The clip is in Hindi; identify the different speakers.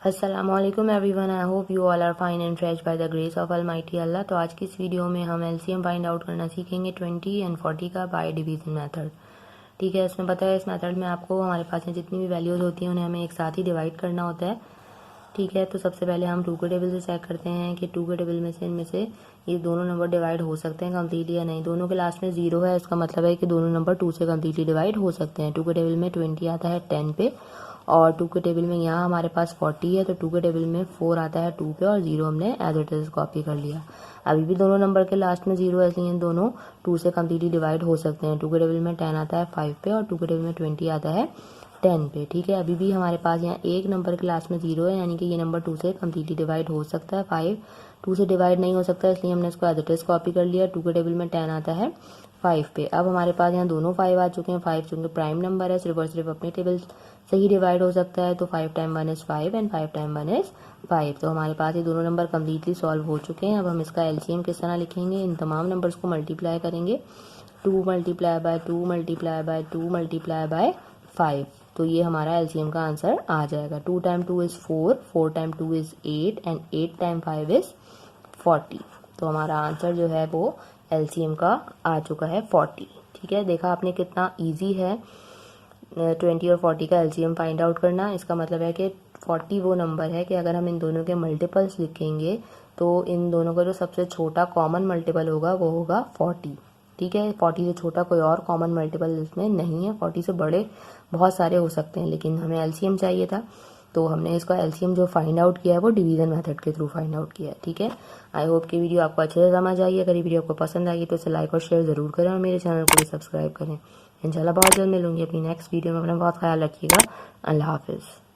Speaker 1: अस्सलामुअलैकुम everyone, I hope you all are fine and fresh by the grace of almighty Allah. तो आज की इस वीडियो में हम एलसीएम फाइंड आउट करना सीखेंगे 20 एंड 40 का बाय डिवीजन मेथड। ठीक है, इसमें पता है इस मेथड में आपको हमारे पास में जितनी भी वैल्यूज़ होती हैं उन्हें हमें एक साथ ही डिवाइड करना होता है। ठीक है, तो सबसे पहले हम 2 के टेबल से चेक करते हैं कि 2 के टेबल में से इनमें से ये दोनों नंबर डिवाइड हो सकते हैं कम्प्लीटली या नहीं। दोनों के लास्ट में 0 है, इसका मतलब है कि दोनों नंबर 2 से कम्प्लीटली डिवाइड हो सकते हैं। 2 के टेबल में 20 आता है 10 पे और 2 के टेबल में यहाँ हमारे पास 40 है, तो 2 के टेबल में 4 आता है 2 पे और 0 हमने एज इट इज कॉपी कर लिया। अभी भी दोनों नंबर के लास्ट में 0 है, इसलिए दोनों 2 से कम्प्लीटली डिवाइड हो सकते हैं। 2 के टेबल में 10 आता है 5 पे और 2 के टेबल में 20 आता है 10 पे। ठीक है, अभी भी हमारे पास यहाँ एक नंबर के लास्ट में 0 है, यानी कि ये नंबर 2 से कम्प्लीटली डिवाइड हो सकता है। 5 2 से डिवाइड नहीं हो सकता, इसलिए हमने इसको एज इट इज कॉपी कर लिया। 2 के टेबल में 10 आता है 5 पे। अब हमारे पास यहाँ दोनों 5 आ चुके हैं। 5 चूंकि प्राइम नंबर है, सिर्फ और सिर्फ अपने टेबल से ही डिवाइड हो सकता है, तो 5 time 1 is 5 and 5 time 1 is 5। तो हमारे पास ये दोनों नंबर कम्प्लीटली सॉल्व हो चुके हैं। अब हम इसका एलसीएम किस तरह लिखेंगे, इन तमाम नंबर्स को मल्टीप्लाई करेंगे। 2 multiply by 2 multiply by 2 multiply by 5, तो ये हमारा एलसीएम का आंसर आ जाएगा। 2 time 2 is 4, 4 time 2 is 8 and 8 time 5 is 40। तो हमारा आंसर जो है वो एलसीएम का आ चुका है 40। ठीक है, देखा आपने कितना इजी है 20 और 40 का एलसीएम फाइंड आउट करना। इसका मतलब है कि 40 वो नंबर है कि अगर हम इन दोनों के मल्टीपल्स लिखेंगे तो इन दोनों का जो सबसे छोटा कॉमन मल्टीपल होगा वो होगा 40। ठीक है, 40 से छोटा कोई और कॉमन मल्टीपल इसमें नहीं है। 40 से बड़े बहुत सारे हो सकते हैं, लेकिन हमें एलसीएम चाहिए था, तो हमने इसका एलसीएम जो फाइंड आउट किया है वो डिवीजन मेथड के थ्रू फाइंड आउट किया है। ठीक है, आई होप कि वीडियो आपको अच्छे से समझ आई है। अगर ये वीडियो आपको पसंद आई तो इसे लाइक और शेयर जरूर करें और मेरे चैनल को भी सब्सक्राइब करें। इंशाल्लाह बहुत जल्द मिलूंगी अपनी नेक्स्ट वीडियो में। अपना बहुत ख्याल रखिएगा। अल्लाह हाफिज़।